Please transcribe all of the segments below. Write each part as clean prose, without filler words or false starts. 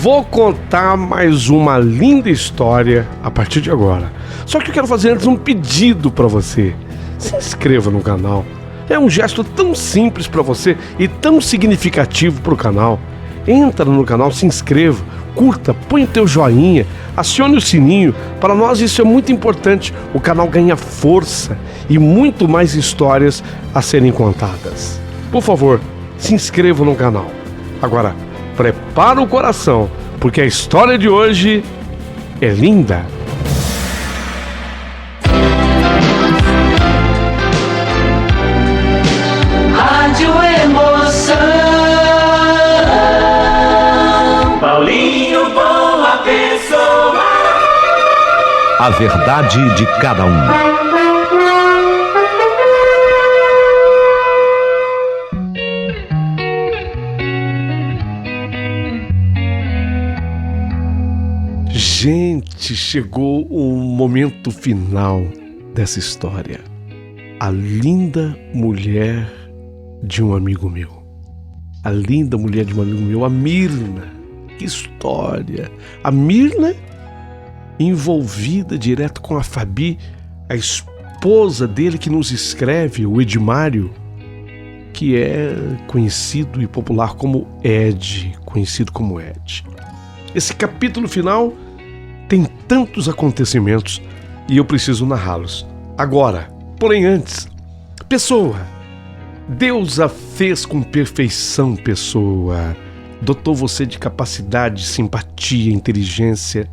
Vou contar mais uma linda história a partir de agora. Só que eu quero fazer antes um pedido para você. Se inscreva no canal. É um gesto tão simples para você e tão significativo para o canal. Entra no canal, se inscreva, curta, põe o teu joinha, acione o sininho. Para nós isso é muito importante. O canal ganha força e muito mais histórias a serem contadas. Por favor, se inscreva no canal. Agora, prepara o coração, porque a história de hoje é linda. Rádio Emoção. Paulinho Boa Pessoa. A verdade de cada um. Gente, chegou o momento final dessa história. A linda mulher de um amigo meu. A linda mulher de um amigo meu, a Mirna. Que história! A Mirna envolvida direto com a Fabi, a esposa dele que nos escreve, o Edmário, que é conhecido e popular como Ed, conhecido como Ed. Esse capítulo final tem tantos acontecimentos e eu preciso narrá-los agora. Porém antes, pessoa, Deus a fez com perfeição, pessoa. Dotou você de capacidade, simpatia, inteligência.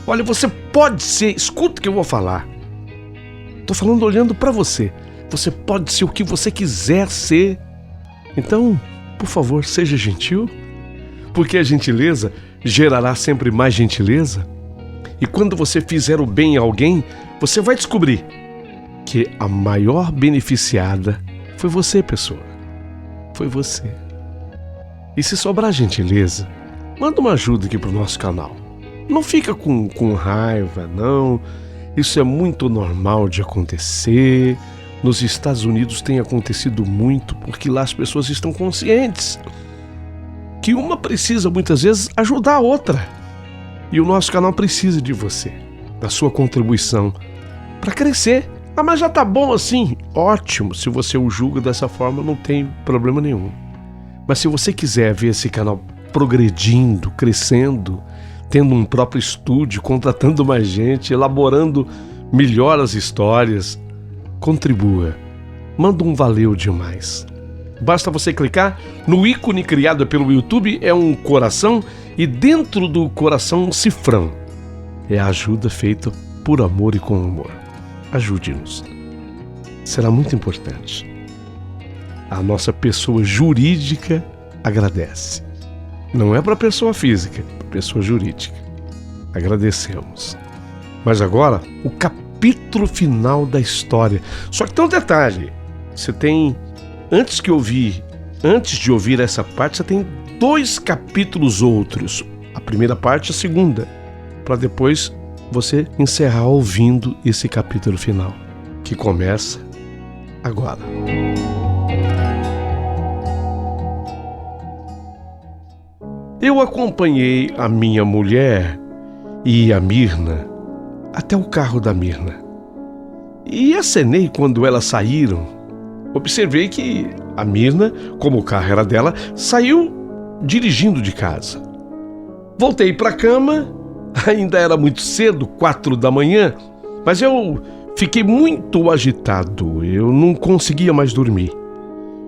Olha, você pode ser, escuta o que eu vou falar. Tô falando olhando para você. Você pode ser o que você quiser ser. Então, por favor, seja gentil, porque a gentileza gerará sempre mais gentileza. E quando você fizer o bem a alguém, você vai descobrir que a maior beneficiada foi você, pessoa. Foi você. E se sobrar gentileza, manda uma ajuda aqui pro nosso canal. Não fica com raiva, não. Isso é muito normal de acontecer. Nos Estados Unidos tem acontecido muito, porque lá as pessoas estão conscientes que uma precisa muitas vezes ajudar a outra. E o nosso canal precisa de você, da sua contribuição, para crescer. Ah, mas já tá bom assim? Ótimo, se você o julga dessa forma, não tem problema nenhum. Mas se você quiser ver esse canal progredindo, crescendo, tendo um próprio estúdio, contratando mais gente, elaborando melhor as histórias, contribua. Manda um valeu demais. Basta você clicar no ícone criado pelo YouTube, é um coração, e dentro do coração um cifrão. É a ajuda feita por amor e com amor. Ajude-nos. Será muito importante. A nossa pessoa jurídica agradece. Não é para a pessoa física, é para a pessoa jurídica. Agradecemos. Mas agora, o capítulo final da história. Só que tem um detalhe. Você tem... Antes de ouvir essa parte, você tem 2 capítulos outros. A primeira parte e a segunda. Para depois você encerrar ouvindo esse capítulo final, que começa agora. Eu acompanhei a minha mulher e a Mirna até o carro da Mirna. E acenei quando elas saíram. Observei que a Mirna, como o carro era dela, saiu dirigindo de casa. Voltei para a cama, ainda era muito cedo, 4 da manhã, mas eu fiquei muito agitado, eu não conseguia mais dormir.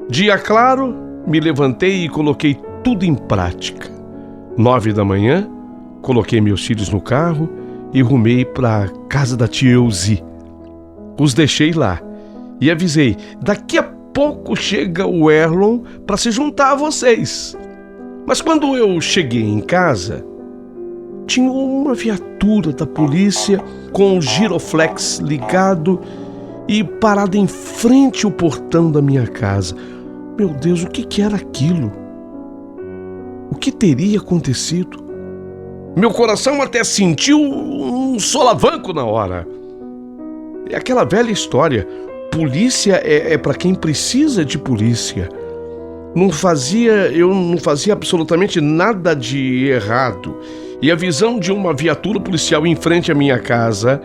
Dia claro, me levantei e coloquei tudo em prática. 9 da manhã, coloquei meus filhos no carro e rumei para a casa da tia Elzi. Os deixei lá. E avisei, daqui a pouco chega o Erlon para se juntar a vocês. Mas quando eu cheguei em casa, tinha uma viatura da polícia com o giroflex ligado e parada em frente ao portão da minha casa. Meu Deus, o que era aquilo? O que teria acontecido? Meu coração até sentiu um solavanco na hora. É aquela velha história. Polícia é para quem precisa de polícia. eu não fazia absolutamente nada de errado. E a visão de uma viatura policial em frente à minha casa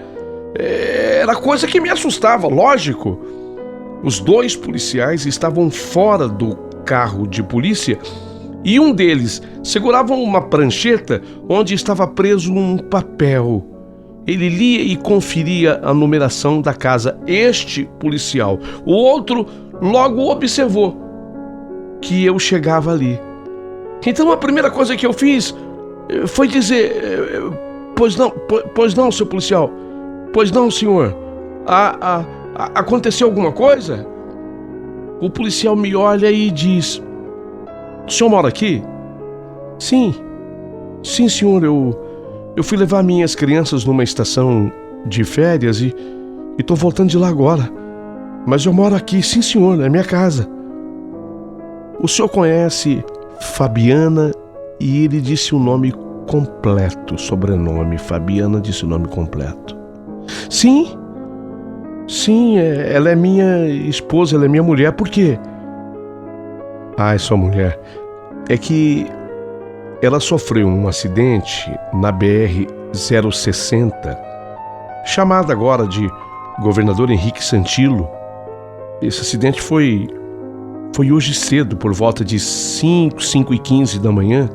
era coisa que me assustava, lógico. Os 2 policiais estavam fora do carro de polícia e um deles segurava uma prancheta onde estava preso um papel. Ele lia e conferia a numeração da casa, este policial. O outro logo observou que eu chegava ali. Então a primeira coisa que eu fiz foi dizer: pois não, seu policial, pois não, senhor, aconteceu alguma coisa? O policial me olha e diz: o senhor mora aqui? Sim, senhor, eu fui levar minhas crianças numa estação de férias e tô voltando de lá agora. Mas eu moro aqui, sim senhor, é minha casa. O senhor conhece Fabiana? E ele disse o nome completo, sobrenome. Fabiana disse o nome completo. Sim, ela é minha esposa, ela é minha mulher. Por quê? É sua mulher. É que ela sofreu um acidente na BR-060, chamada agora de Governador Henrique Santilo. Esse acidente foi hoje cedo, por volta de 5h15 da manhã,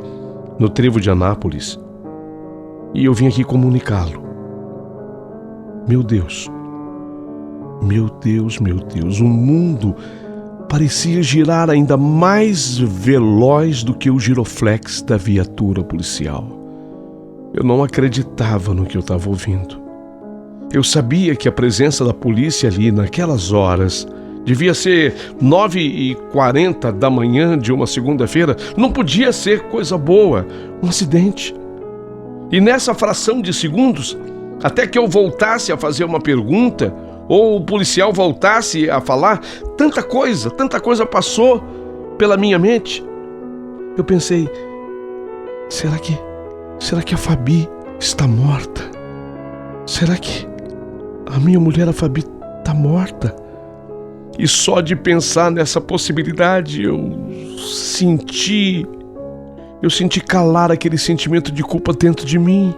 no trevo de Anápolis. E eu vim aqui comunicá-lo. Meu Deus, o mundo parecia girar ainda mais veloz do que o giroflex da viatura policial. Eu não acreditava no que eu estava ouvindo. Eu sabia que a presença da polícia ali naquelas horas devia ser 9h40 da manhã de uma segunda-feira. Não podia ser coisa boa, um acidente. E nessa fração de segundos, até que eu voltasse a fazer uma pergunta, ou o policial voltasse a falar, tanta coisa passou pela minha mente. Eu pensei: será que a Fabi está morta? Será que a minha mulher, a Fabi, está morta? E só de pensar nessa possibilidade, eu senti calar aquele sentimento de culpa dentro de mim.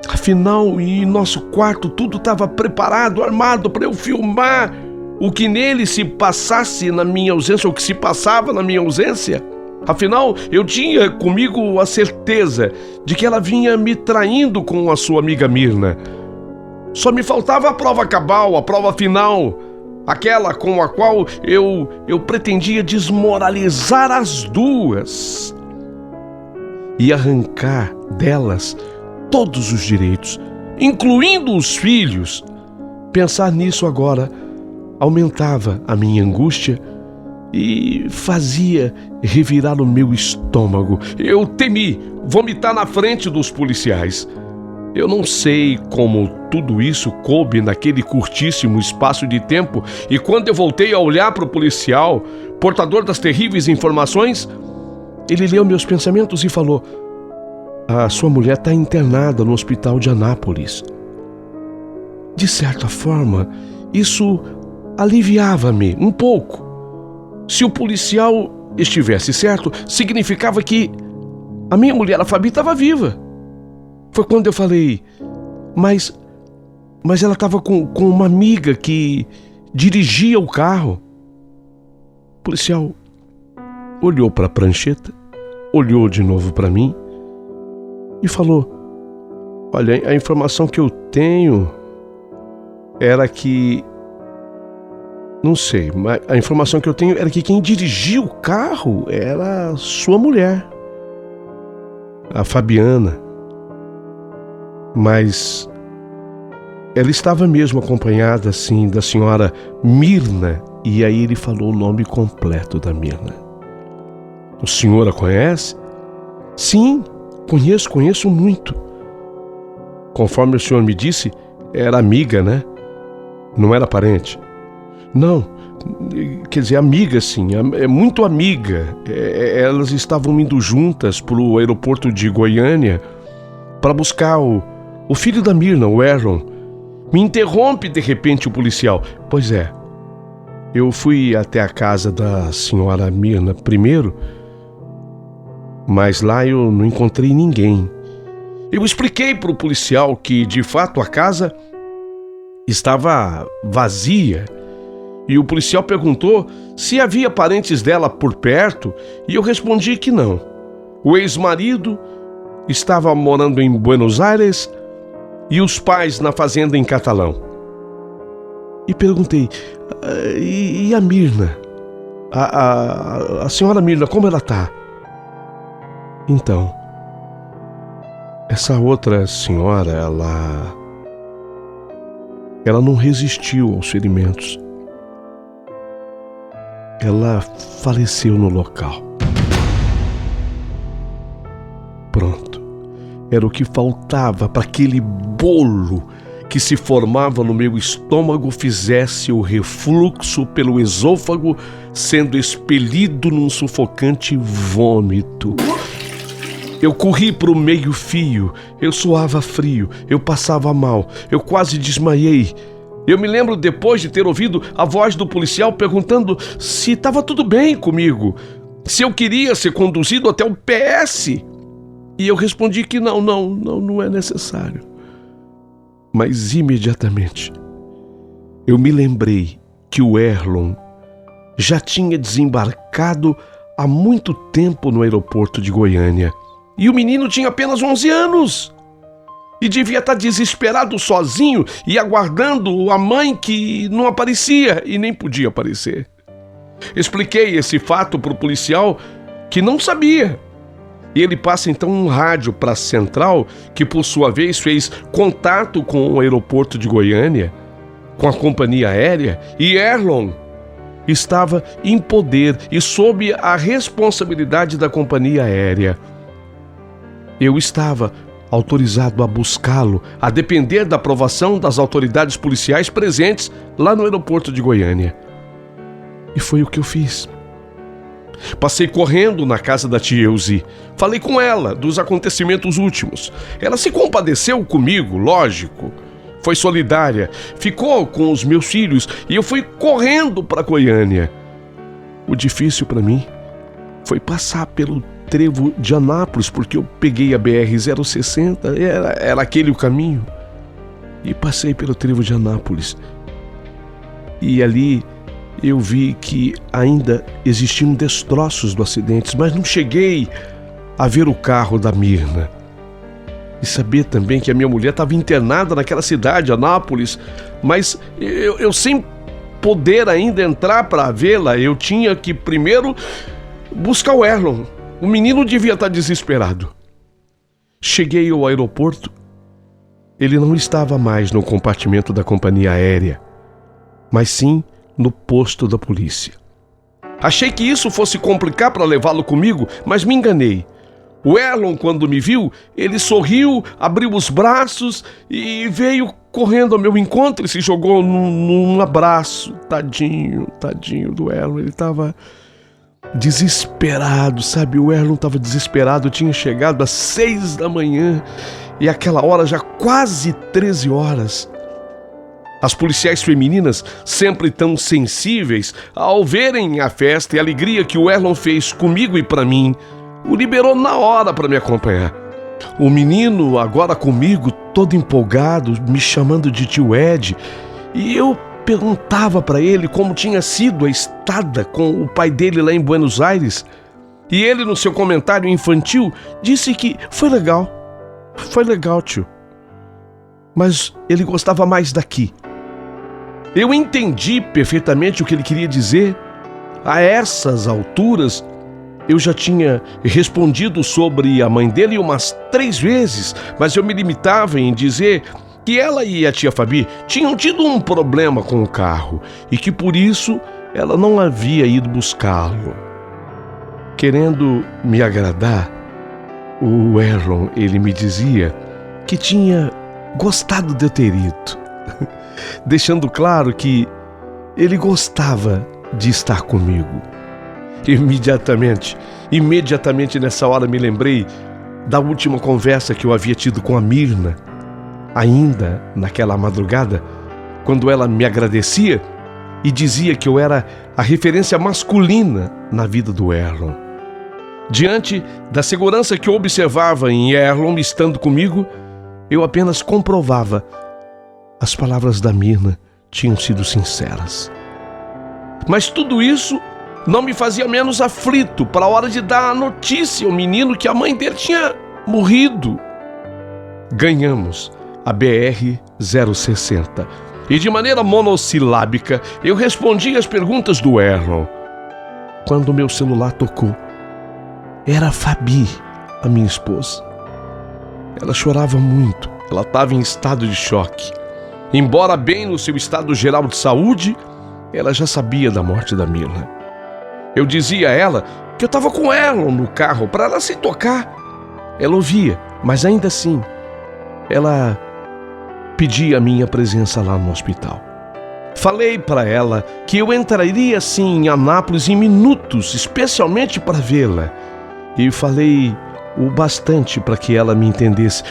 Afinal, em nosso quarto, tudo estava preparado, armado para eu filmar o que nele se passasse na minha ausência, ou que se passava na minha ausência. Afinal, eu tinha comigo a certeza de que ela vinha me traindo com a sua amiga Mirna. Só me faltava a prova cabal, a prova final, aquela com a qual eu pretendia desmoralizar as duas e arrancar delas todos os direitos, incluindo os filhos. Pensar nisso agora aumentava a minha angústia e fazia revirar o meu estômago. Eu temi vomitar na frente dos policiais. Eu não sei como tudo isso coube naquele curtíssimo espaço de tempo, e quando eu voltei a olhar para o policial, portador das terríveis informações, ele leu meus pensamentos e falou: a sua mulher está internada no hospital de Anápolis. De certa forma, isso aliviava-me um pouco. Se o policial estivesse certo, significava que a minha mulher, a Fabi, estava viva. Foi quando eu falei: mas ela estava com uma amiga que dirigia o carro. O policial olhou para a prancheta, olhou de novo para mim e falou: olha, a informação que eu tenho era que... não sei, mas a informação que eu tenho era que quem dirigia o carro era sua mulher, a Fabiana. Mas ela estava mesmo acompanhada, assim, da senhora Mirna. E aí ele falou o nome completo da Mirna. O senhor a conhece? Sim, conheço muito. Conforme o senhor me disse, era amiga, né? Não era parente? Não, quer dizer, amiga, sim, é muito amiga. Elas estavam indo juntas para o aeroporto de Goiânia para buscar o filho da Mirna, o Aaron. Me interrompe de repente o policial. Pois é, Eu fui até a casa da senhora Mirna primeiro, mas lá eu não encontrei ninguém. Eu expliquei para o policial que, de fato, a casa estava vazia. E o policial perguntou se havia parentes dela por perto, e eu respondi que não. O ex-marido estava morando em Buenos Aires e os pais na fazenda em Catalão. E perguntei, e a Mirna? A senhora Mirna, como ela está? Então, essa outra senhora, ela não resistiu aos ferimentos. Ela faleceu no local. Pronto. Era o que faltava para aquele bolo que se formava no meu estômago fizesse o refluxo pelo esôfago, sendo expelido num sufocante vômito. Eu corri para o meio-fio, eu suava frio, eu passava mal, eu quase desmaiei. Eu me lembro depois de ter ouvido a voz do policial perguntando se estava tudo bem comigo, se eu queria ser conduzido até o PS. E eu respondi que não é necessário. Mas imediatamente eu me lembrei que o Erlon já tinha desembarcado há muito tempo no aeroporto de Goiânia. E o menino tinha apenas 11 anos. E devia estar desesperado sozinho e aguardando a mãe que não aparecia e nem podia aparecer. Expliquei esse fato para o policial, que não sabia. E ele passa então um rádio para a central, que por sua vez fez contato com o aeroporto de Goiânia, com a companhia aérea, e Erlon estava em poder e sob a responsabilidade da companhia aérea. Eu estava autorizado a buscá-lo, a depender da aprovação das autoridades policiais presentes lá no aeroporto de Goiânia. E foi o que eu fiz. Passei correndo na casa da tia Elzi. Falei com ela dos acontecimentos últimos. Ela se compadeceu comigo, lógico. Foi solidária, ficou com os meus filhos e eu fui correndo para Goiânia. O difícil para mim foi passar pelo trevo de Anápolis, porque eu peguei a BR-060, era aquele o caminho. E passei pelo trevo de Anápolis. E ali eu vi que ainda existiam destroços do acidente, mas não cheguei a ver o carro da Mirna. E saber também que a minha mulher estava internada naquela cidade, Anápolis, mas eu sem poder ainda entrar para vê-la, eu tinha que primeiro buscar o Erlon. O menino devia estar desesperado. Cheguei ao aeroporto. Ele não estava mais no compartimento da companhia aérea, mas sim no posto da polícia. Achei que isso fosse complicar para levá-lo comigo, mas me enganei. O Erlon, quando me viu, ele sorriu, abriu os braços e veio correndo ao meu encontro e se jogou num abraço. Tadinho do Erlon. Ele estava desesperado, sabe? O Erlon estava desesperado. Eu tinha chegado às 6 da manhã e aquela hora já quase 13 horas. As policiais femininas, sempre tão sensíveis, ao verem a festa e a alegria que o Erlon fez comigo e para mim, o liberou na hora para me acompanhar. O menino, agora comigo, todo empolgado, me chamando de tio Ed, e eu perguntava para ele como tinha sido a estada com o pai dele lá em Buenos Aires. E ele, no seu comentário infantil, disse que foi legal, tio. Mas ele gostava mais daqui. Eu entendi perfeitamente o que ele queria dizer. A essas alturas, eu já tinha respondido sobre a mãe dele umas 3 vezes, mas eu me limitava em dizer que ela e a tia Fabi tinham tido um problema com o carro e que por isso ela não havia ido buscá-lo. Querendo me agradar, o Erlon, ele me dizia que tinha gostado de eu ter ido, deixando claro que ele gostava de estar comigo. Imediatamente nessa hora me lembrei da última conversa que eu havia tido com a Mirna, ainda naquela madrugada, quando ela me agradecia e dizia que eu era a referência masculina na vida do Erlon. Diante da segurança que eu observava em Erlon estando comigo, eu apenas comprovava. As palavras da Mirna tinham sido sinceras. Mas tudo isso não me fazia menos aflito para a hora de dar a notícia ao menino que a mãe dele tinha morrido. Ganhamos a BR-060 e de maneira monossilábica eu respondi às perguntas do Erlon. Quando meu celular tocou, era a Fabi, a minha esposa. Ela chorava muito, ela estava em estado de choque. Embora bem no seu estado geral de saúde, ela já sabia da morte da Mirna. Eu dizia a ela que eu estava com ela no carro para ela se tocar. Ela ouvia, mas ainda assim, ela pedia a minha presença lá no hospital. Falei para ela que eu entraria sim em Anápolis em minutos, especialmente para vê-la. E falei o bastante para que ela me entendesse.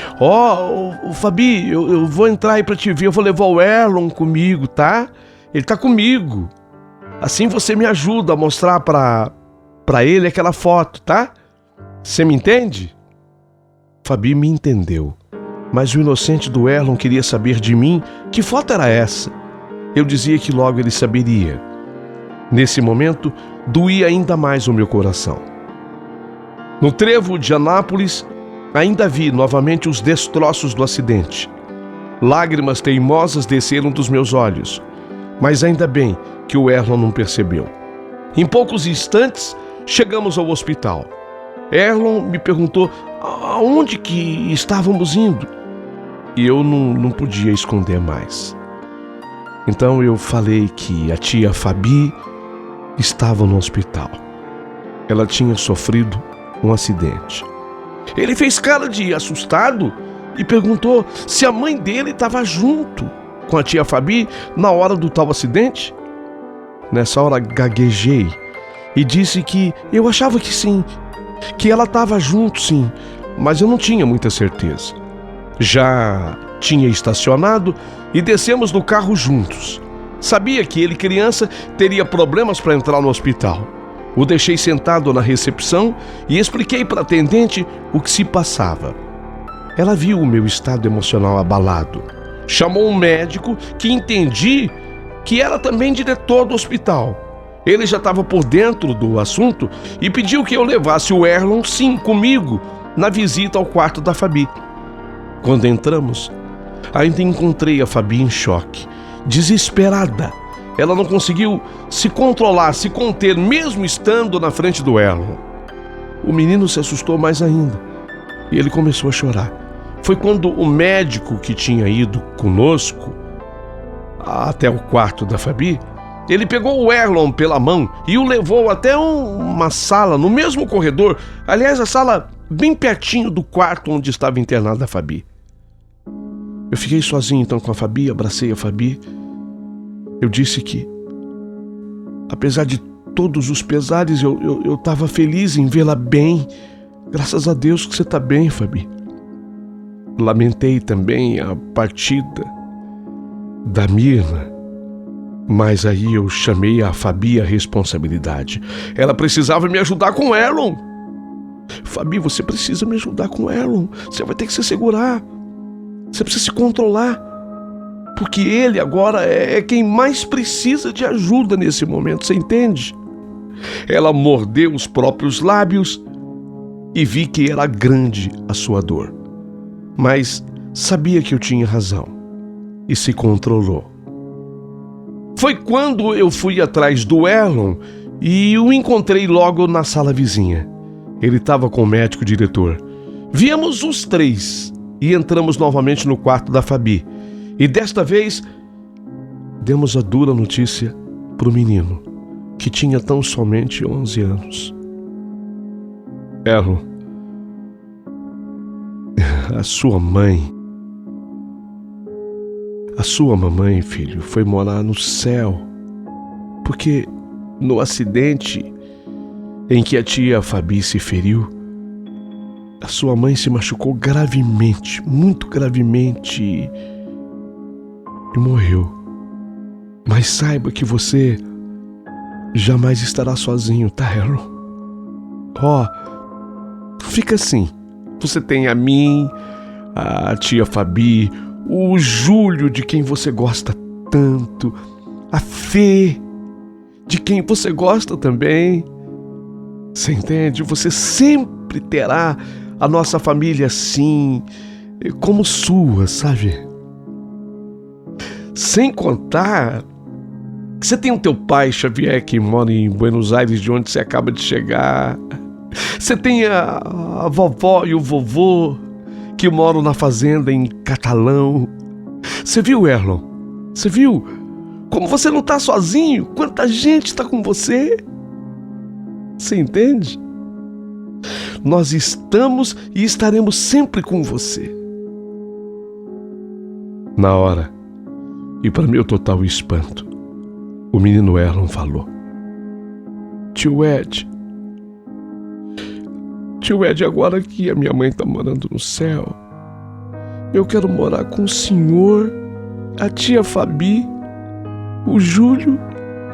Fabi, eu vou entrar aí para te ver, eu vou levar o Erlon comigo, tá? Ele tá comigo. Assim você me ajuda a mostrar para ele aquela foto, tá? Você me entende? Fabi me entendeu, mas o inocente do Erlon queria saber de mim que foto era essa. Eu dizia que logo ele saberia. Nesse momento, doía ainda mais o meu coração. No trevo de Anápolis, ainda vi novamente os destroços do acidente. Lágrimas teimosas desceram dos meus olhos, mas ainda bem que o Erlon não percebeu. Em poucos instantes, chegamos ao hospital. Erlon me perguntou aonde que estávamos indo, e eu não podia esconder mais. Então eu falei que a tia Fabi estava no hospital. Ela tinha sofrido um acidente. Ele fez cara de assustado e perguntou se a mãe dele estava junto com a tia Fabi na hora do tal acidente. Nessa hora gaguejei e disse que eu achava que sim, que ela estava junto sim, mas eu não tinha muita certeza. Já tinha estacionado e descemos no carro juntos. Sabia que ele, criança, teria problemas para entrar no hospital. O deixei sentado na recepção e expliquei para a atendente o que se passava. Ela viu o meu estado emocional abalado. Chamou um médico que entendi que era também diretor do hospital. Ele já estava por dentro do assunto e pediu que eu levasse o Erlon, sim, comigo, na visita ao quarto da Fabi. Quando entramos, ainda encontrei a Fabi em choque, desesperada. Ela não conseguiu se controlar, se conter, mesmo estando na frente do Erlon. O menino se assustou mais ainda e ele começou a chorar. Foi quando o médico que tinha ido conosco até o quarto da Fabi, ele pegou o Erlon pela mão e o levou até uma sala no mesmo corredor. Aliás, a sala bem pertinho do quarto onde estava internada a Fabi. Eu fiquei sozinho então com a Fabi, abracei a Fabi. Eu disse que, apesar de todos os pesares, eu estava feliz em vê-la bem. Graças a Deus que você está bem, Fabi. Lamentei também a partida da Mirna, mas aí eu chamei a Fabi à responsabilidade. Ela precisava me ajudar com o Erlon. Fabi, você precisa me ajudar com o Erlon. Você vai ter que se segurar. Você precisa se controlar. Porque ele agora é quem mais precisa de ajuda nesse momento, você entende? Ela mordeu os próprios lábios e vi que era grande a sua dor. Mas sabia que eu tinha razão e se controlou. Foi quando eu fui atrás do Erlon e o encontrei logo na sala vizinha. Ele estava com o médico diretor. Viemos os três e entramos novamente no quarto da Fabi. E desta vez, demos a dura notícia para o menino, que tinha tão somente 11 anos. Erlon, a sua mamãe, filho, foi morar no céu, porque no acidente em que a tia Fabi se feriu, a sua mãe se machucou gravemente, muito gravemente, e morreu. Mas saiba que você jamais estará sozinho, tá, Erlon? Fica assim. Você tem a mim, a tia Fabi, o Júlio, de quem você gosta tanto, a Fê, de quem você gosta também. Você entende? Você sempre terá a nossa família assim, como sua, sabe? Sem contar que você tem o teu pai, Xavier, que mora em Buenos Aires, de onde você acaba de chegar. Você tem a vovó e o vovô, que moram na fazenda em Catalão. Você viu, Erlon? Você viu? Como você não tá sozinho? Quanta gente está com você? Você entende? Nós estamos e estaremos sempre com você. Na hora, e para meu total espanto, o menino Erlon falou: Tio Ed, agora que a minha mãe tá morando no céu, eu quero morar com o senhor, a tia Fabi, o Júlio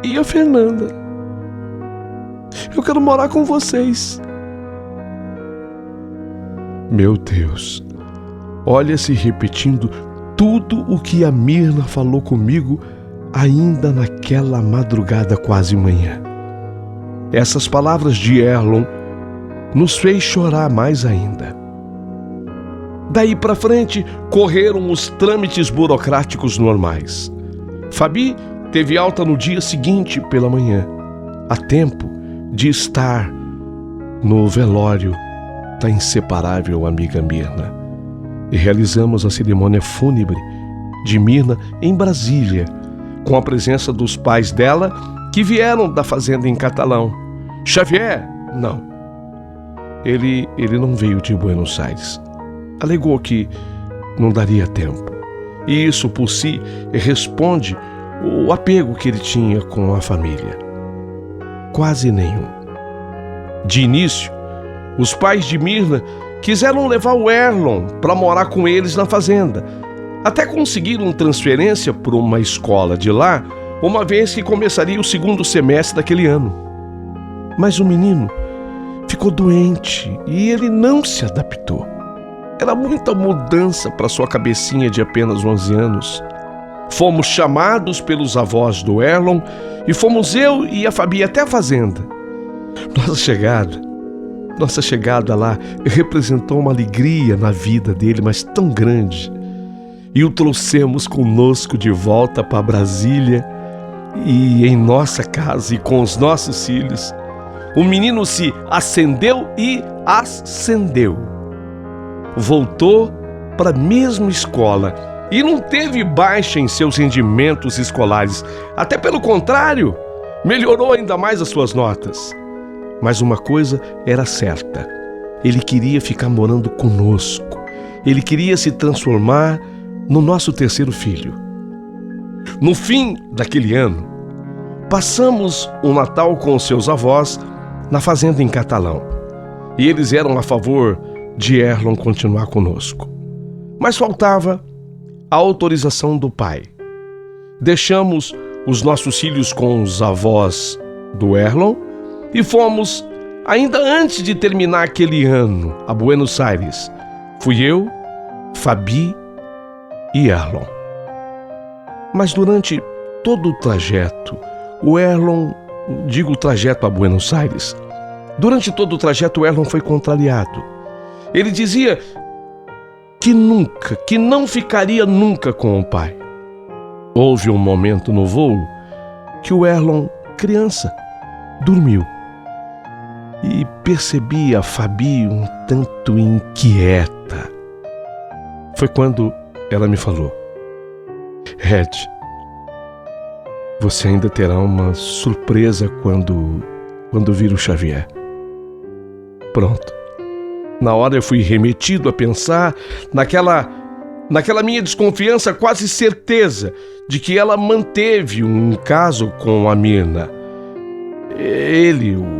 e a Fernanda. Eu quero morar com vocês. Meu Deus, olha-se repetindo tudo o que a Mirna falou comigo ainda naquela madrugada quase manhã. Essas palavras de Erlon nos fez chorar mais ainda. Daí para frente, correram os trâmites burocráticos normais. Fabi teve alta no dia seguinte pela manhã, a tempo de estar no velório da inseparável amiga Mirna. E realizamos a cerimônia fúnebre de Mirna em Brasília, com a presença dos pais dela, que vieram da fazenda em Catalão. Xavier, não. Ele não veio de Buenos Aires. Alegou que não daria tempo. E isso por si responde o apego que ele tinha com a família. Quase nenhum. De início, os pais de Mirna quiseram levar o Erlon para morar com eles na fazenda. Até conseguiram transferência para uma escola de lá, uma vez que começaria o segundo semestre daquele ano. Mas o menino ficou doente e ele não se adaptou. Era muita mudança para sua cabecinha de apenas 11 anos. Fomos chamados pelos avós do Erlon e fomos eu e a Fabi até a fazenda. Nossa chegada lá representou uma alegria na vida dele, mas tão grande. E o trouxemos conosco de volta para Brasília e em nossa casa e com os nossos filhos. O menino se acendeu e ascendeu. Voltou para a mesma escola e não teve baixa em seus rendimentos escolares. Até pelo contrário, melhorou ainda mais as suas notas. Mas uma coisa era certa: ele queria ficar morando conosco. Ele queria se transformar no nosso terceiro filho. No fim daquele ano, passamos o Natal com seus avós na fazenda em Catalão. E eles eram a favor de Erlon continuar conosco. Mas faltava a autorização do pai. Deixamos os nossos filhos com os avós do Erlon e fomos, ainda antes de terminar aquele ano, a Buenos Aires. Fui eu, Fabi e Erlon. Mas durante todo o trajeto, o trajeto a Buenos Aires, durante todo o trajeto o Erlon foi contrariado. Ele dizia que não ficaria nunca com o pai. Houve um momento no voo que o Erlon, criança, dormiu. E percebi a Fabi um tanto inquieta. Foi quando ela me falou: Ed, você ainda terá uma surpresa quando vir o Xavier. Pronto. Na hora eu fui remetido a pensar naquela minha desconfiança, quase certeza de que ela manteve um caso com a Mirna.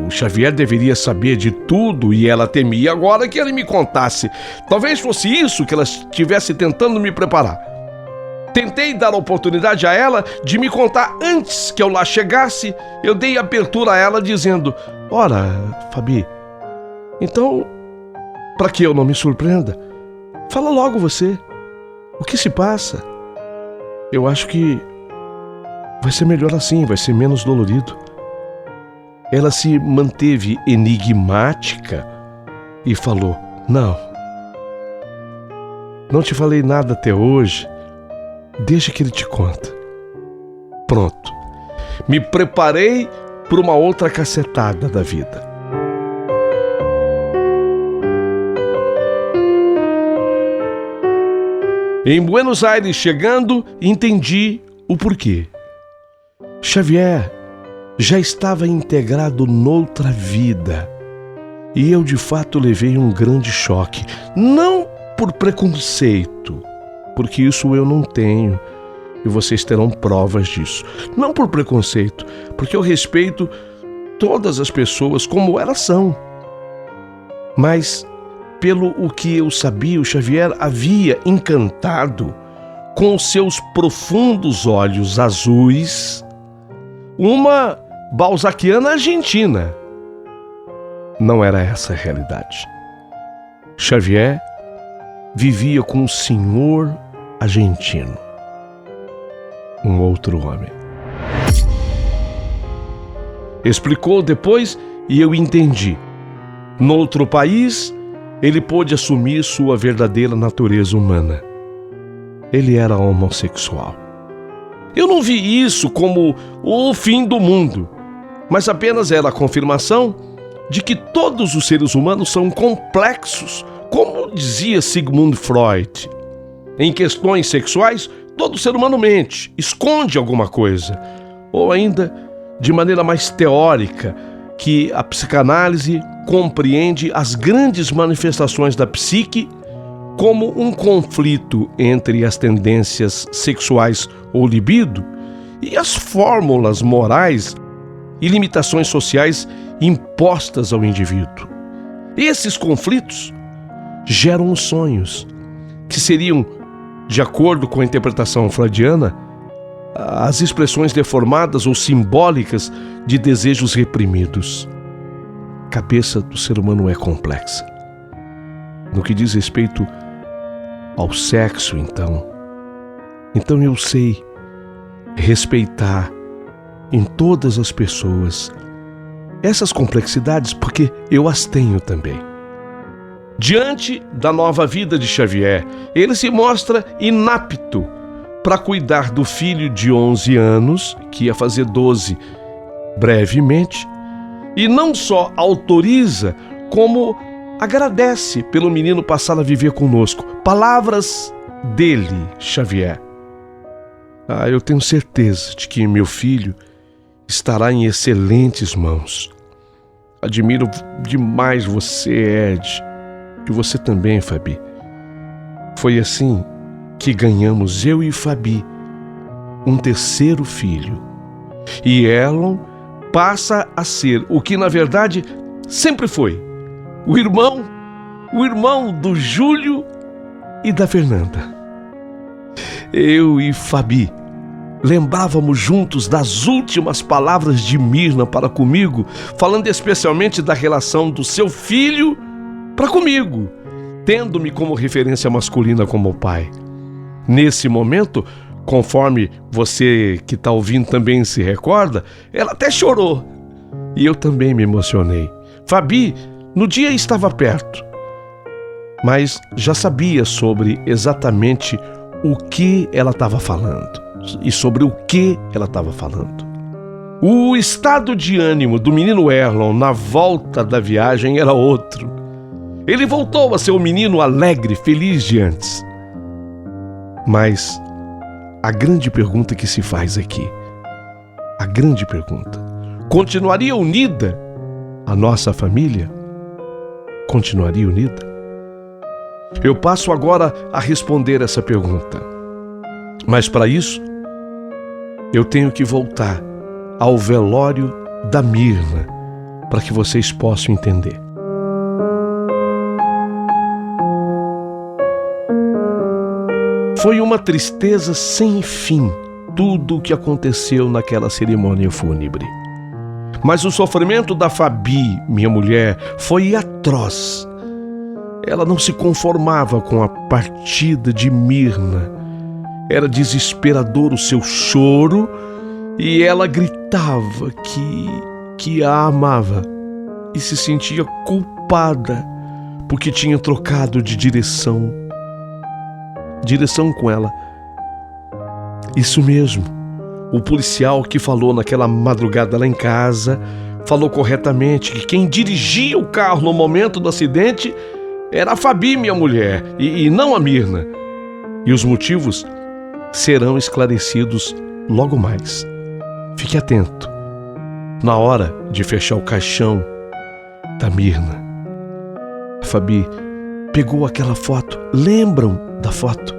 O Xavier, deveria saber de tudo e ela temia agora que ele me contasse. Talvez fosse isso que ela estivesse tentando me preparar. Tentei dar a oportunidade a ela de me contar antes que eu lá chegasse. Eu dei abertura a ela dizendo: ora, Fabi, então, para que eu não me surpreenda, fala logo você. O que se passa? Eu acho que vai ser melhor assim, vai ser menos dolorido. Ela se manteve enigmática e falou: não te falei nada até hoje. Deixa que ele te conta. Pronto. Me preparei para uma outra cacetada da vida. Em Buenos Aires chegando, entendi o porquê. Xavier já estava integrado noutra vida. E eu de fato levei um grande choque. Não por preconceito, porque isso eu não tenho, e vocês terão provas disso. Não por preconceito, porque eu respeito todas as pessoas como elas são. Mas, pelo o que eu sabia, o Xavier havia encantado com seus profundos olhos azuis uma balzaquiana argentina. Não era essa a realidade. Xavier vivia com um senhor argentino, um outro homem. Explicou depois e eu entendi. Noutro país, ele pôde assumir sua verdadeira natureza humana. Ele era homossexual. Eu não vi isso como o fim do mundo, mas apenas era a confirmação de que todos os seres humanos são complexos, como dizia Sigmund Freud. Em questões sexuais, todo ser humano mente, esconde alguma coisa. Ou ainda, de maneira mais teórica, que a psicanálise compreende as grandes manifestações da psique como um conflito entre as tendências sexuais ou libido e as fórmulas morais e limitações sociais impostas ao indivíduo. Esses conflitos geram os sonhos, que seriam, de acordo com a interpretação freudiana, as expressões deformadas ou simbólicas de desejos reprimidos. A cabeça do ser humano é complexa. No que diz respeito ao sexo, então eu sei respeitar em todas as pessoas essas complexidades, porque eu as tenho também. Diante da nova vida de Xavier, ele se mostra inapto para cuidar do filho de 11 anos, que ia fazer 12 brevemente, e não só autoriza, como agradece pelo menino passar a viver conosco. Palavras dele, Xavier: eu tenho certeza de que meu filho estará em excelentes mãos. Admiro demais você, Ed, e você também, Fabi. Foi assim que ganhamos, eu e Fabi, um terceiro filho. E Erlon passa a ser o que na verdade sempre foi: o irmão do Júlio e da Fernanda. Eu e Fabi lembrávamos juntos das últimas palavras de Mirna para comigo, falando especialmente da relação do seu filho para comigo, tendo-me como referência masculina como pai. Nesse momento, conforme você que está ouvindo também se recorda, ela até chorou. E eu também me emocionei. Fabi, no dia, estava perto, mas já sabia sobre exatamente o que ela estava falando e sobre o que ela estava falando. O estado de ânimo do menino Erlon na volta da viagem era outro. Ele voltou a ser o menino alegre, feliz de antes. Mas a grande pergunta que se faz aqui, a grande pergunta: continuaria unida a nossa família? Continuaria unida? Eu passo agora a responder essa pergunta. Mas para isso, eu tenho que voltar ao velório da Mirna, para que vocês possam entender. Foi uma tristeza sem fim tudo o que aconteceu naquela cerimônia fúnebre. Mas o sofrimento da Fabi, minha mulher, foi atroz. Ela não se conformava com a partida de Mirna. Era desesperador o seu choro e ela gritava que a amava e se sentia culpada porque tinha trocado de direção com ela. Isso mesmo. O policial que falou naquela madrugada lá em casa falou corretamente que quem dirigia o carro no momento do acidente era a Fabi, minha mulher, e não a Mirna. E os motivos serão esclarecidos logo mais. Fique atento. Na hora de fechar o caixão da Mirna, a Fabi pegou aquela foto. Lembram da foto?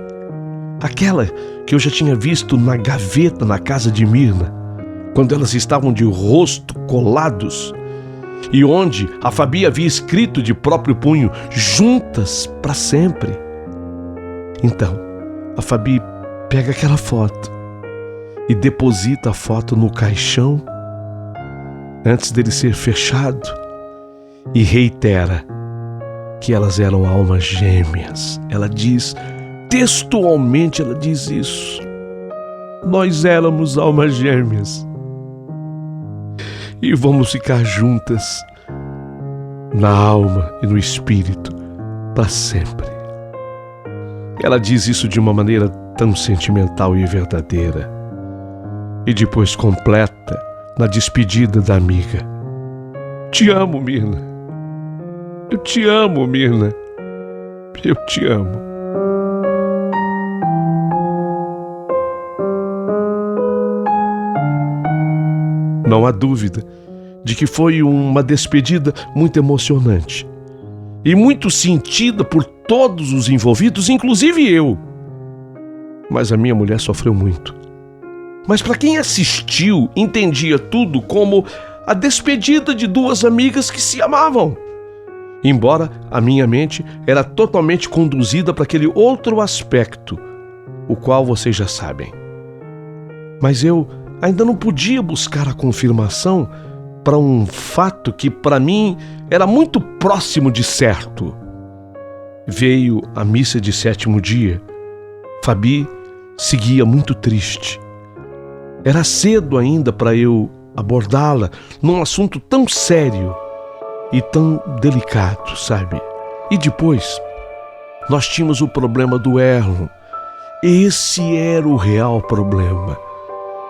Aquela que eu já tinha visto na gaveta na casa de Mirna, quando elas estavam de rosto colados, e onde a Fabi havia escrito de próprio punho: juntas para sempre. Então, a Fabi pega aquela foto e deposita a foto no caixão antes dele ser fechado e reitera que elas eram almas gêmeas. Ela diz, textualmente ela diz isso: nós éramos almas gêmeas e vamos ficar juntas na alma e no espírito para sempre. Ela diz isso de uma maneira tão sentimental e verdadeira. E depois completa na despedida da amiga: te amo, Mirna. Eu te amo, Mirna. Eu te amo. Não há dúvida de que foi uma despedida muito emocionante e muito sentida por todos os envolvidos, inclusive eu. Mas a minha mulher sofreu muito. Mas para quem assistiu, entendia tudo como a despedida de duas amigas que se amavam. Embora a minha mente era totalmente conduzida para aquele outro aspecto, o qual vocês já sabem. Mas eu ainda não podia buscar a confirmação para um fato que para mim era muito próximo de certo. Veio a missa de 7º dia. Fabi seguia muito triste. Era cedo ainda para eu abordá-la num assunto tão sério e tão delicado, sabe? E depois, nós tínhamos o problema do Erlon. Esse era o real problema.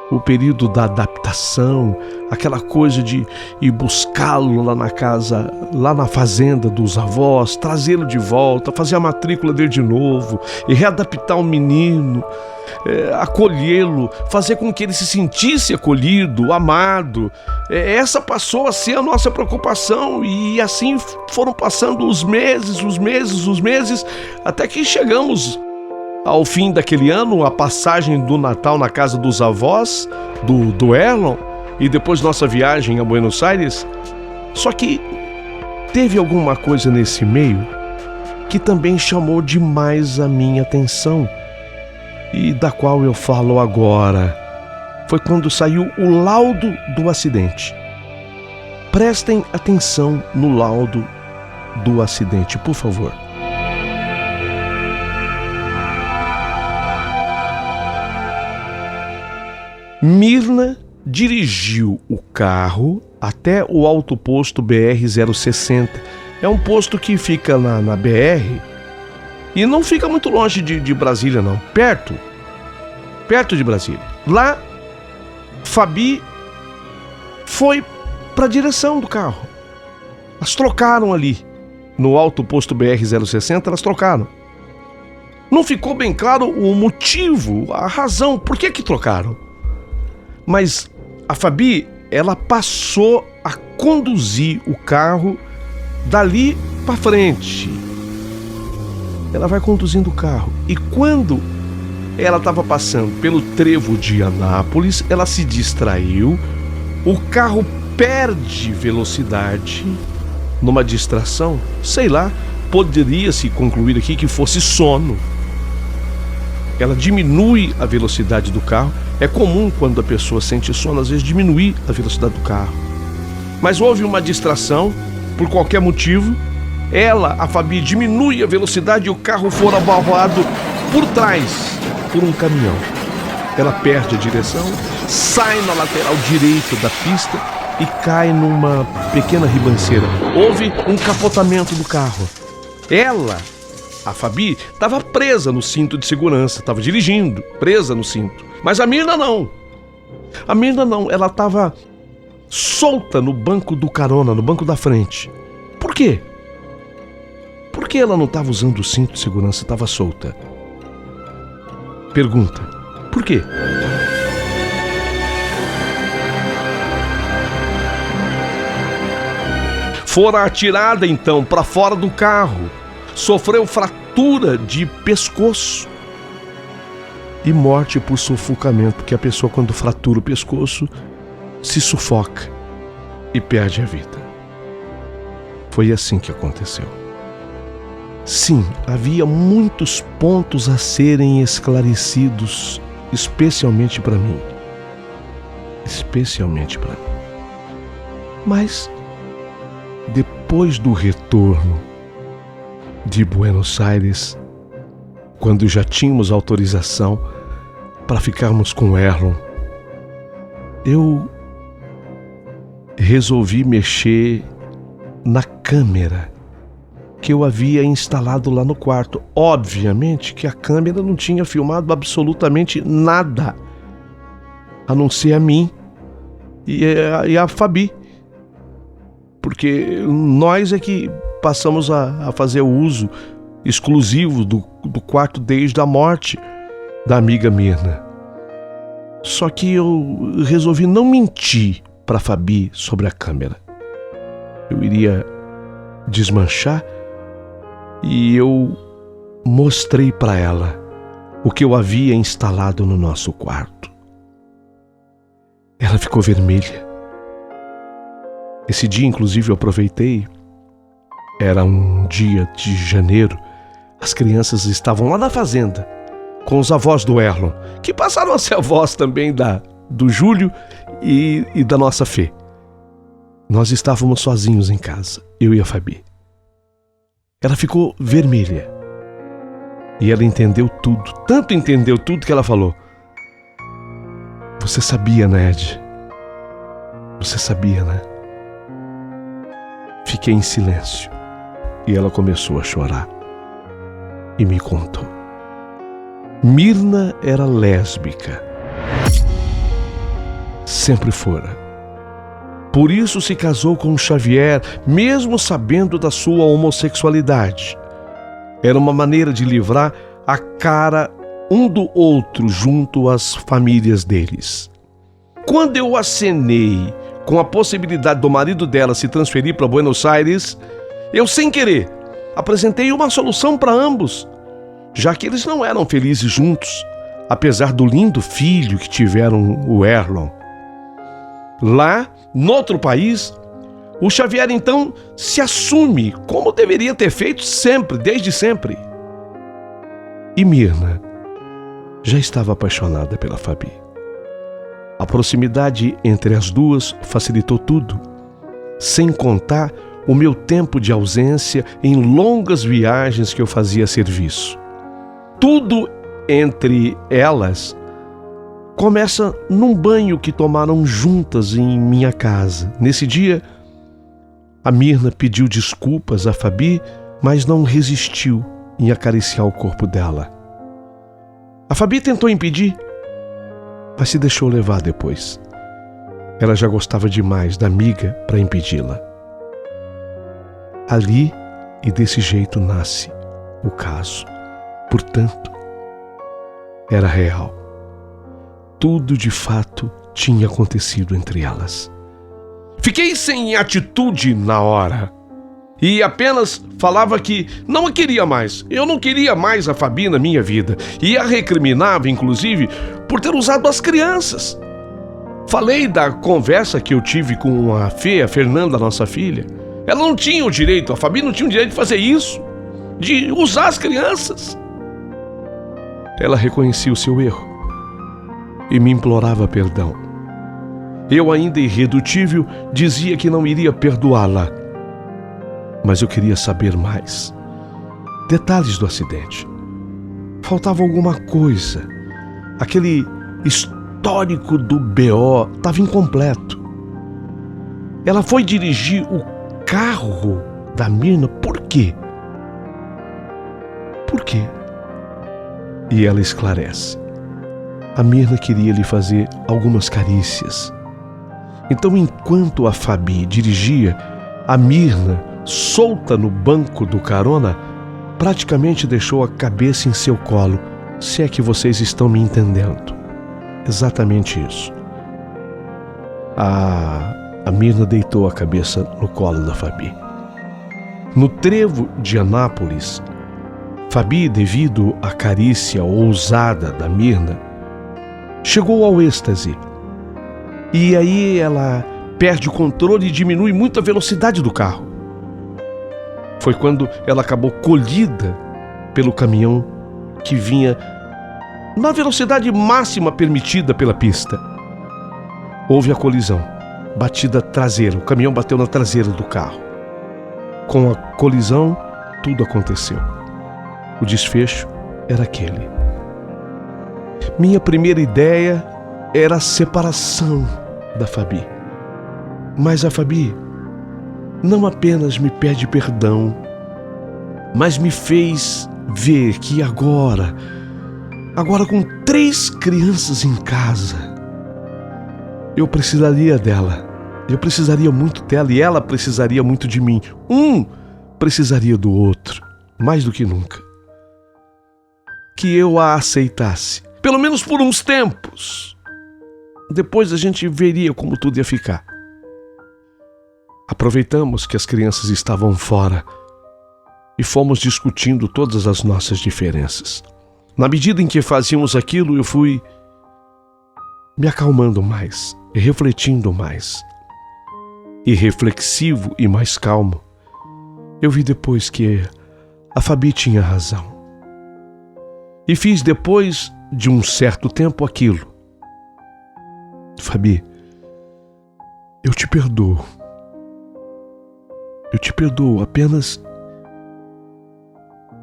O período da adaptação, aquela coisa de ir buscá-lo lá na casa, lá na fazenda dos avós, trazê-lo de volta, fazer a matrícula dele de novo e readaptar o menino, acolhê-lo, fazer com que ele se sentisse acolhido, amado. Essa passou a ser a nossa preocupação e assim foram passando os meses, até que chegamos ao fim daquele ano, a passagem do Natal na casa dos avós, do Erlon, e depois nossa viagem a Buenos Aires. Só que teve alguma coisa nesse meio que também chamou demais a minha atenção, e da qual eu falo agora. Foi quando saiu o laudo do acidente. Prestem atenção no laudo do acidente, por favor. Mirna dirigiu o carro até o alto posto BR-060. É um posto que fica na BR e não fica muito longe de Brasília, não. Perto de Brasília. Lá, Fabi foi para a direção do carro. Elas trocaram ali. No alto posto BR-060, elas trocaram. Não ficou bem claro o motivo, a razão, por que trocaram. Mas a Fabi, ela passou a conduzir o carro dali para frente. Ela vai conduzindo o carro. E quando ela estava passando pelo trevo de Anápolis, ela se distraiu. O carro perde velocidade numa distração. Sei lá, poderia-se concluir aqui que fosse sono. ela diminui a velocidade do carro. É comum, quando a pessoa sente sono, às vezes diminuir a velocidade do carro. Mas houve uma distração, por qualquer motivo. Ela, a Fabi, diminui a velocidade e o carro for abalroado por trás por um caminhão. Ela perde a direção, sai na lateral direita da pista e cai numa pequena ribanceira. Houve um capotamento do carro. Ela, a Fabi, estava presa no cinto de segurança, estava dirigindo, presa no cinto. Mas a Mirna não. A Mirna não, ela estava solta no banco do carona, no banco da frente. Por quê? Por que ela não estava usando o cinto de segurança, estava solta? Pergunta, por quê? Fora atirada então para fora do carro, sofreu fratura de pescoço e morte por sufocamento, porque a pessoa, quando fratura o pescoço, se sufoca e perde a vida. Foi assim que aconteceu. Sim, havia muitos pontos a serem esclarecidos, especialmente para mim. Especialmente para mim. Mas, depois do retorno de Buenos Aires, quando já tínhamos autorização para ficarmos com Erlon, eu resolvi mexer na câmera que eu havia instalado lá no quarto. Obviamente que a câmera não tinha filmado absolutamente nada, a não ser a mim e a Fabi, porque nós é que passamos a fazer o uso exclusivo do quarto desde a morte da amiga Mirna. Só que eu resolvi não mentir para a Fabi sobre a câmera. Eu iria desmanchar e eu mostrei para ela o que eu havia instalado no nosso quarto. Ela ficou vermelha. Esse dia, inclusive, eu aproveitei. Era um dia de janeiro. As crianças estavam lá na fazenda com os avós do Erlon, que passaram a ser avós também do Júlio e da nossa Fê. Nós estávamos sozinhos em casa, eu e a Fabi. Ela ficou vermelha. E ela entendeu tudo. Tanto entendeu tudo que ela falou: "Você sabia, né, Ed? Você sabia, né?" Fiquei em silêncio. E ela começou a chorar. E me contou. Mirna era lésbica. Sempre fora. Por isso se casou com Xavier, mesmo sabendo da sua homossexualidade. Era uma maneira de livrar a cara um do outro junto às famílias deles. Quando eu acenei com a possibilidade do marido dela se transferir para Buenos Aires, eu, sem querer, apresentei uma solução para ambos, já que eles não eram felizes juntos, apesar do lindo filho que tiveram, o Erlon. Lá, no outro país, o Xavier então se assume como deveria ter feito sempre, desde sempre. E Mirna já estava apaixonada pela Fabi. A proximidade entre as duas facilitou tudo, sem contar o meu tempo de ausência em longas viagens que eu fazia a serviço. Tudo entre elas começa num banho que tomaram juntas em minha casa. Nesse dia, a Mirna pediu desculpas à Fabi, mas não resistiu em acariciar o corpo dela. A Fabi tentou impedir, mas se deixou levar depois. Ela já gostava demais da amiga para impedi-la. Ali e desse jeito nasce o caso. Portanto, era real. Tudo de fato tinha acontecido entre elas. Fiquei sem atitude na hora e apenas falava que não a queria mais. Eu não queria mais a Fabi na minha vida e a recriminava, inclusive, por ter usado as crianças. Falei da conversa que eu tive com a Fê, a Fernanda, nossa filha. Ela não tinha o direito, a Fabi não tinha o direito de fazer isso, de usar as crianças. ela reconhecia o seu erro e me implorava perdão. Eu, ainda irredutível, dizia que não iria perdoá-la, mas eu queria saber mais. Detalhes do acidente. Faltava alguma coisa. Aquele histórico do BO estava incompleto. Ela foi dirigir o carro da Mirna por quê? Por quê? E ela esclarece. A Mirna queria lhe fazer algumas carícias. Então, enquanto a Fabi dirigia, a Mirna, solta no banco do carona, praticamente deixou a cabeça em seu colo, se é que vocês estão me entendendo. Exatamente isso. A Mirna deitou a cabeça no colo da Fabi. No trevo de Anápolis, Fabi, devido à carícia ousada da Mirna, chegou ao êxtase. E aí ela perde o controle e diminui muito a velocidade do carro. Foi quando ela acabou colhida pelo caminhão que vinha na velocidade máxima permitida pela pista. Houve a colisão, batida traseira, o caminhão bateu na traseira do carro. Com a colisão, tudo aconteceu. O desfecho era aquele. Minha primeira ideia era a separação da Fabi. Mas a Fabi não apenas me pede perdão, mas me fez ver que agora com 3 crianças em casa, eu precisaria dela. Eu precisaria muito dela e ela precisaria muito de mim. Um precisaria do outro, mais do que nunca. Que eu a aceitasse, pelo menos por uns tempos. Depois a gente veria como tudo ia ficar. Aproveitamos que as crianças estavam fora e fomos discutindo todas as nossas diferenças. Na medida em que fazíamos aquilo, eu fui me acalmando mais, refletindo mais. E reflexivo e mais calmo, eu vi depois que a Fabi tinha razão. E fiz depois de um certo tempo aquilo. Fabi, eu te perdoo. Eu te perdoo, apenas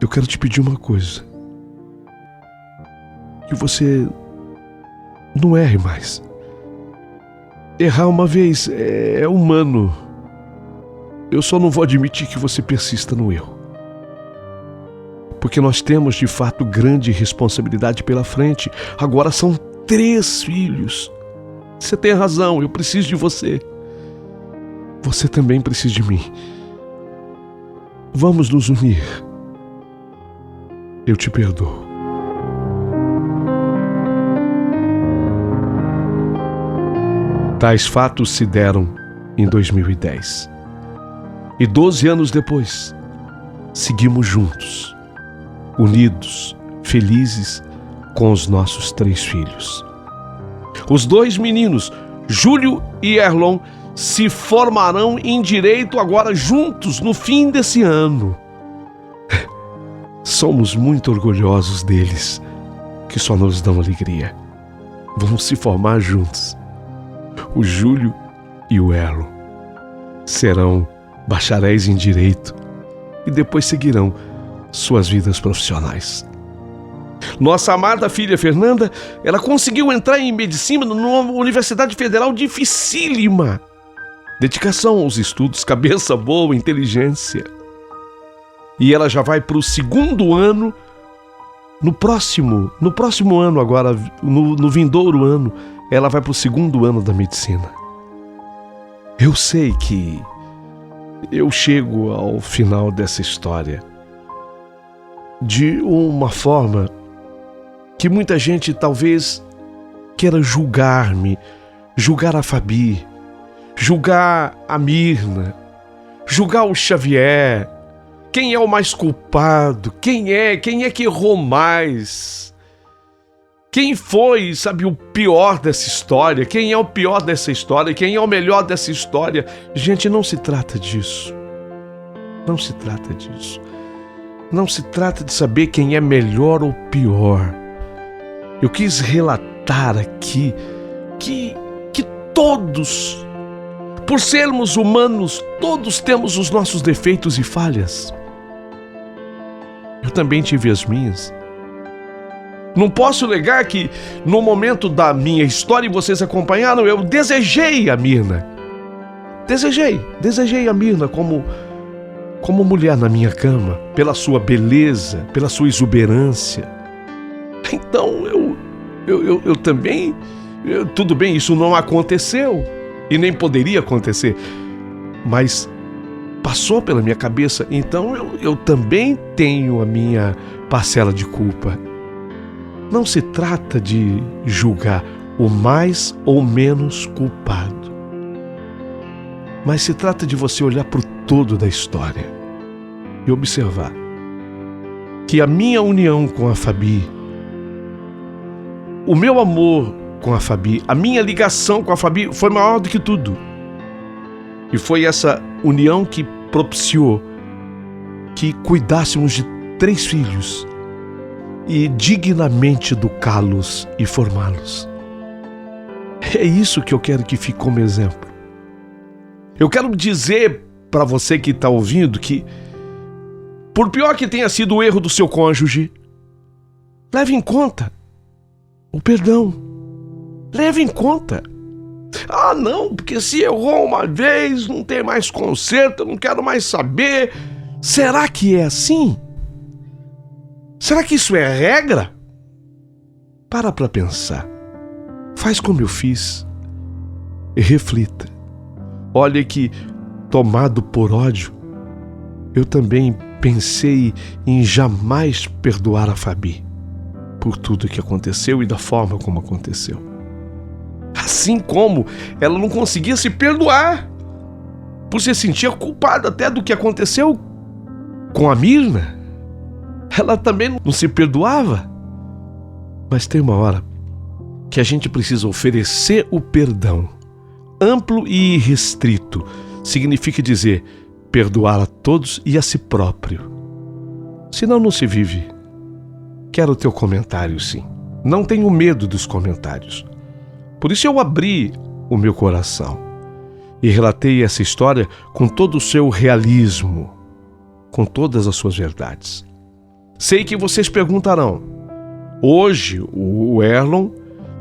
eu quero te pedir uma coisa. Que você não erre mais. Errar uma vez é humano. Eu só não vou admitir que você persista no erro. Porque nós temos, de fato, grande responsabilidade pela frente. Agora são 3 filhos. Você tem razão, eu preciso de você. Você também precisa de mim. Vamos nos unir. Eu te perdoo. Tais fatos se deram em 2010. E 12 anos depois, seguimos juntos, unidos, felizes com os nossos 3 filhos. Os 2 meninos, Júlio e Erlon, se formarão em direito agora juntos no fim desse ano. Somos muito orgulhosos deles, que só nos dão alegria. Vamos se formar juntos. O Júlio e o Erlon serão bacharéis em direito e depois seguirão suas vidas profissionais. Nossa amada filha Fernanda, ela conseguiu entrar em medicina numa universidade federal dificílima. Dedicação aos estudos, cabeça boa, inteligência. E ela já vai para o 2º ano, no próximo ano agora, no vindouro ano, ela vai para o 2º ano da medicina. Eu sei que eu chego ao final dessa história de uma forma que muita gente talvez queira julgar-me, julgar a Fabi, julgar a Mirna, julgar o Xavier. Quem é o mais culpado? Quem é que errou mais? Quem foi, sabe, o pior dessa história? Quem é o pior dessa história? Quem é o melhor dessa história? Gente, não se trata disso. Não se trata disso. Não se trata de saber quem é melhor ou pior. Eu quis relatar aqui que todos, por sermos humanos, todos temos os nossos defeitos e falhas. Eu também tive as minhas. Não posso negar que no momento da minha história, e vocês acompanharam, eu desejei a Mirna. Desejei a Mirna como mulher na minha cama, pela sua beleza, pela sua exuberância. Então eu também, tudo bem, isso não aconteceu e nem poderia acontecer, mas passou pela minha cabeça, então eu também tenho a minha parcela de culpa. Não se trata de julgar o mais ou menos culpado, mas se trata de você olhar para o todo da história e observar que a minha união com a Fabi, o meu amor com a Fabi, a minha ligação com a Fabi foi maior do que tudo. E foi essa união que propiciou que cuidássemos de 3 filhos e dignamente educá-los e formá-los. É isso que eu quero que fique como exemplo. Eu quero dizer para você que está ouvindo que, por pior que tenha sido o erro do seu cônjuge, leve em conta o perdão. Leve em conta. Ah, não, porque se errou uma vez, não tem mais conserto, eu não quero mais saber. Será que é assim? Será que isso é regra? Para pensar. Faz como eu fiz e reflita. Olha que, tomado por ódio, eu também pensei em jamais perdoar a Fabi por tudo que aconteceu e da forma como aconteceu. Assim como ela não conseguia se perdoar por se sentir culpada até do que aconteceu com a Mirna. Ela também não se perdoava. Mas tem uma hora que a gente precisa oferecer o perdão. Amplo e restrito significa dizer perdoar a todos e a si próprio. Senão não se vive. Quero o teu comentário, sim. Não tenho medo dos comentários. Por isso eu abri o meu coração e relatei essa história com todo o seu realismo, com todas as suas verdades. Sei que vocês perguntarão. Hoje, o Erlon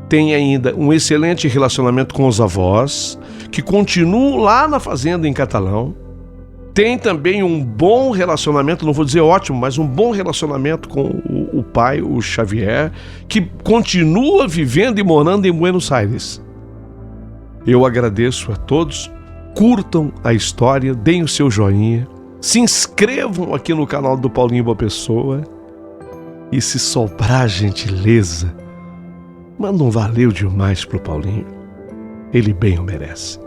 tem ainda um excelente relacionamento com os avós, que continuam lá na fazenda em Catalão. Tem também um bom relacionamento, não vou dizer ótimo, mas um bom relacionamento com o pai, o Xavier, que continua vivendo e morando em Buenos Aires. Eu agradeço a todos, curtam a história, deem o seu joinha, se inscrevam aqui no canal do Paulinho Boa Pessoa e, se sobrar gentileza, manda um valeu demais pro Paulinho. Ele bem o merece.